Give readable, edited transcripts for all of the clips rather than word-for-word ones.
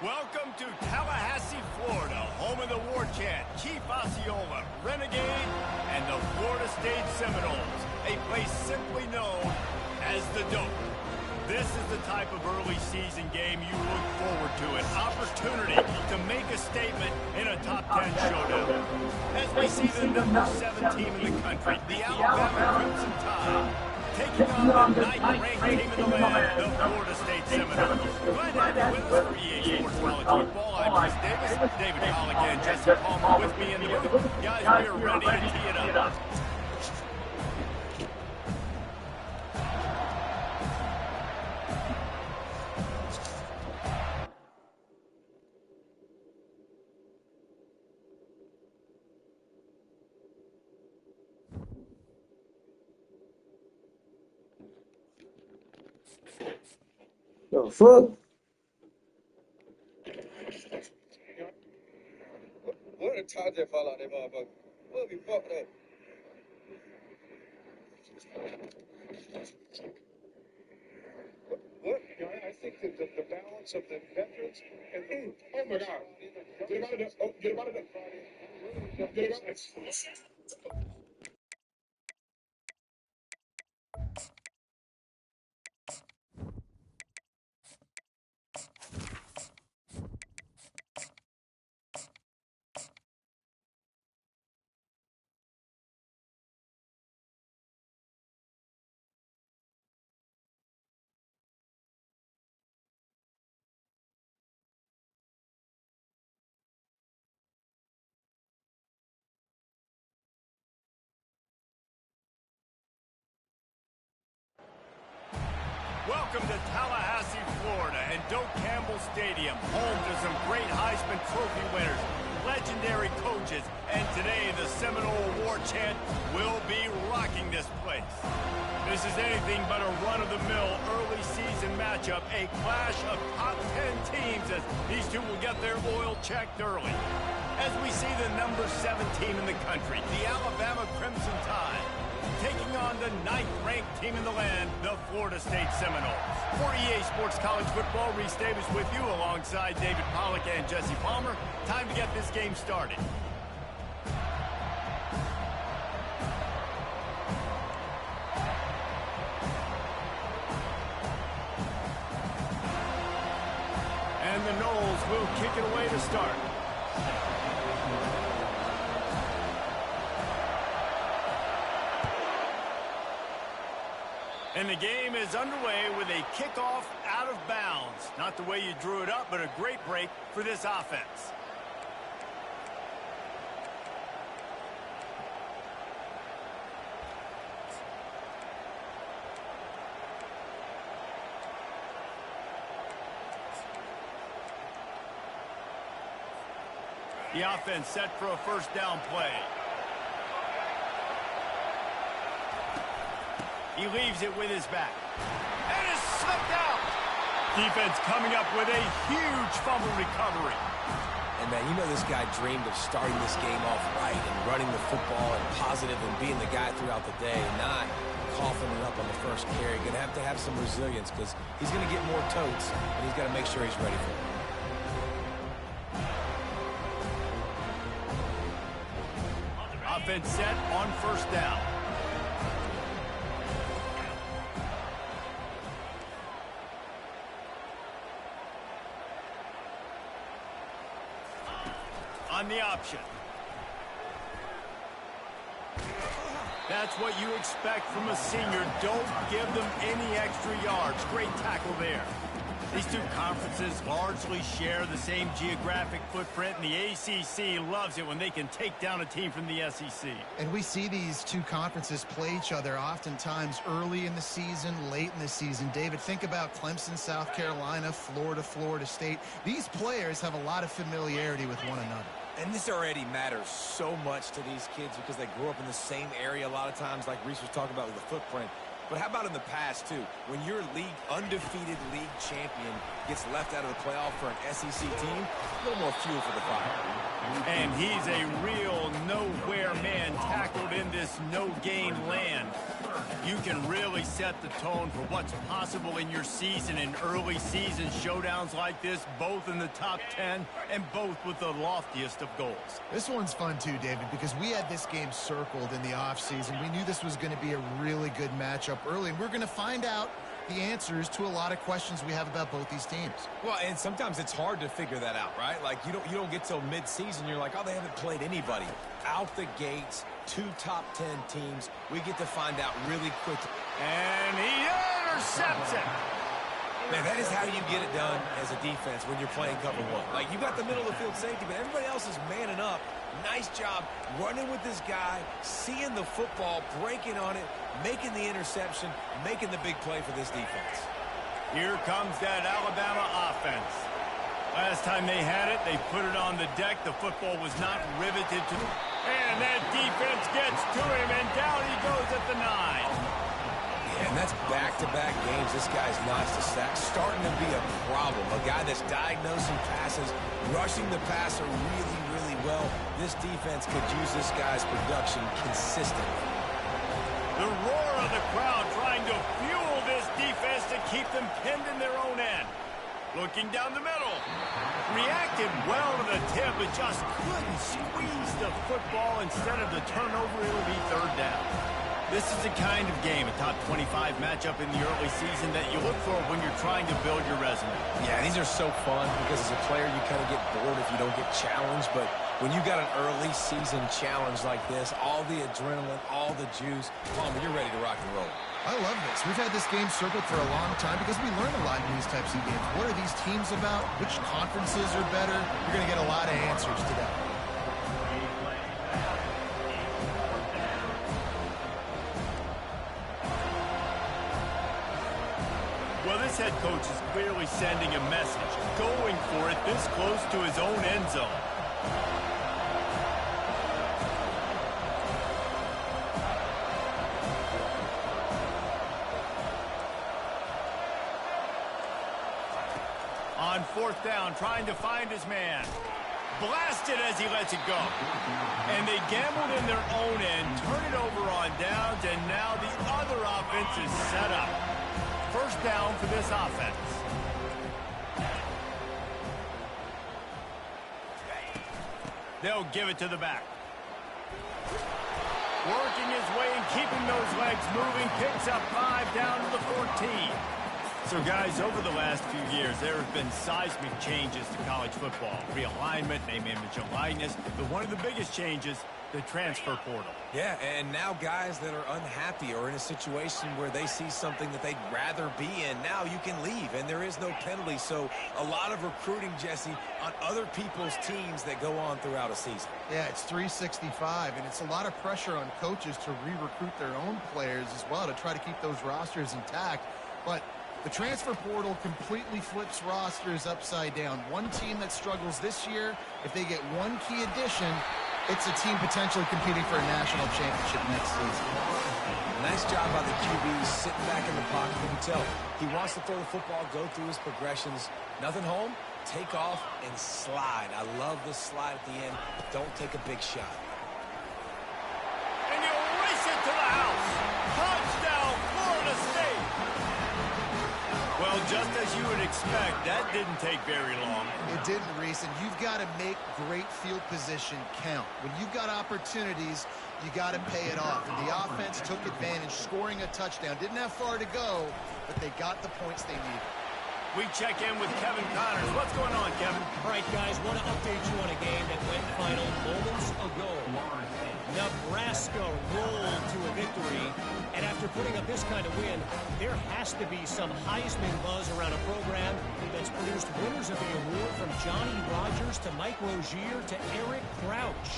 Welcome to Tallahassee, Florida, home of the war chant, Chief Osceola, Renegade, and the Florida State Seminoles, a place simply known as the Dope. This is the type of early season game you look forward to, an opportunity to make a statement in a top 10 showdown. As we see the number 7 team in the country, the Alabama Ncaa, taking on the 9th-ranked team in the land, the Florida State Seminoles. Glad to have you with us for EA Sports College Football. I'm Chris Davis, David Pollock, and Jesse Palmer with me in the booth. Guys, we are ready to tee it up. The fuck? What a target fall out that motherfucker. We'll be fucked up. What? I think that the balance of the veterans and the... Oh my God. Get him out of there. Oh, get him out of there. Get him out of there. Welcome to Tallahassee, Florida, and Doak Campbell Stadium, home to some great Heisman Trophy winners, legendary coaches, and today the Seminole War Chant will be rocking this place. This is anything but a run-of-the-mill early season matchup, a clash of top 10 teams as these two will get their oil checked early. As we see the number 7 team in the country, the Alabama Crimson Tide, taking on the 9th-ranked team in the land, the Florida State Seminoles. For EA Sports College Football, Reese Davis with you alongside David Pollock and Jesse Palmer. Time to get this game started. And the Noles will kick it away to start. And the game is underway with a kickoff out of bounds. Not the way you drew it up, but a great break for this offense. The offense set for a first down play. He leaves it with his back. And is slipped out. Defense coming up with a huge fumble recovery. And, man, you know this guy dreamed of starting this game off right and running the football and positive and being the guy throughout the day and not coughing it up on the first carry. Going to have some resilience because he's going to get more totes, and he's got to make sure he's ready for it. Offense set on first down. On the option. That's what you expect from a senior. Don't give them any extra yards. Great tackle there. These two conferences largely share the same geographic footprint, and the ACC loves it when they can take down a team from the SEC. And we see these two conferences play each other oftentimes early in the season, late in the season. David, think about Clemson, South Carolina, Florida, Florida State. These players have a lot of familiarity with one another. And this already matters so much to these kids because they grew up in the same area a lot of times, like Reese was talking about with the footprint. But how about in the past, too? When your undefeated league champion gets left out of the playoff for an SEC team, a little more fuel for the fire. And he's a real nowhere man tackled in this no-gain land. You can really set the tone for what's possible in your season in early season showdowns like this, both in the top 10 and both with the loftiest of goals. This one's fun too, David, because we had this game circled in the offseason. We knew this was going to be a really good matchup early, and we're going to find out the answers to a lot of questions we have about both these teams. Well, and sometimes it's hard to figure that out, right? Like, you don't get till mid-season, you're like, oh, they haven't played anybody. Out the gates, 2 top 10 teams, we get to find out really quick. And he intercepts it. Man, that is how you get it done as a defense when you're playing cover one. Like, you got the middle of the field safety, but everybody else is manning up. Nice job running with this guy, seeing the football, breaking on it, making the interception, making the big play for this defense. Here comes that Alabama offense. Last time they had it, they put it on the deck. The football was not riveted to... And that defense gets to him, and down he goes at the 9. Yeah, and that's back-to-back games this guy's notched a sack, starting to be a problem. A guy that's diagnosing passes, rushing the passer really, really well. This defense could use this guy's production consistently. The roar of the crowd trying to fuel this defense to keep them pinned in their own end. Looking down the middle. Reacted well to the tip, but just couldn't squeeze the football. Instead of the turnover, it'll be 3rd down. This is the kind of game, a top 25 matchup in the early season, that you look for when you're trying to build your resume. Yeah, these are so fun because as a player, you kind of get bored if you don't get challenged. But when you got an early season challenge like this, all the adrenaline, all the juice, Palmer, you're ready to rock and roll. I love this. We've had this game circled for a long time because we learn a lot in these types of games. What are these teams about? Which conferences are better? You're going to get a lot of answers today. Well, this head coach is clearly sending a message, going for it this close to his own end zone. On 4th down, trying to find his man. Blasted as he lets it go. And they gambled in their own end, turn it over on downs, and now the other offense is set up. 1st down for this offense. They'll give it to the back. Working his way and keeping those legs moving. Picks up 5 down to the 14. So, guys, over the last few years, there have been seismic changes to college football. Realignment, name, image, and likeness. But one of the biggest changes, the transfer portal. Yeah, and now guys that are unhappy or in a situation where they see something that they'd rather be in, now you can leave, and there is no penalty. So a lot of recruiting, Jesse, on other people's teams that go on throughout a season. Yeah, it's 365, and it's a lot of pressure on coaches to re-recruit their own players as well to try to keep those rosters intact. But the transfer portal completely flips rosters upside down. One team that struggles this year, if they get one key addition, it's a team potentially competing for a national championship next season. Nice job by the QB, sitting back in the pocket. You can tell he wants to throw the football, go through his progressions. Nothing home, take off, and slide. I love the slide at the end. Don't take a big shot. And you race it to the house. Touchdown, Florida State. Well, just as you would expect, that didn't take very long. It didn't, Reese, and you've got to make great field position count. When you've got opportunities, you got to pay it off. And the offense took advantage, scoring a touchdown. Didn't have far to go, but they got the points they needed. We check in with Kevin Connors. What's going on, Kevin? All right, guys, want to update you on a game that went final moments ago. Nebraska rolled to a victory, and after putting up this kind of win, there has to be some Heisman buzz around a program that's produced winners of the award from Johnny Rodgers to Mike Rozier to Eric Crouch.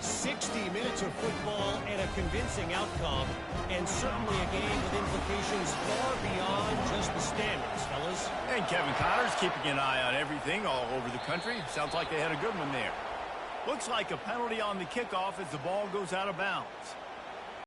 60 minutes of football and a convincing outcome, and certainly a game with implications far beyond just the standings, fellas. And Kevin Connors keeping an eye on everything all over the country. Sounds like they had a good one there. Looks like a penalty on the kickoff as the ball goes out of bounds.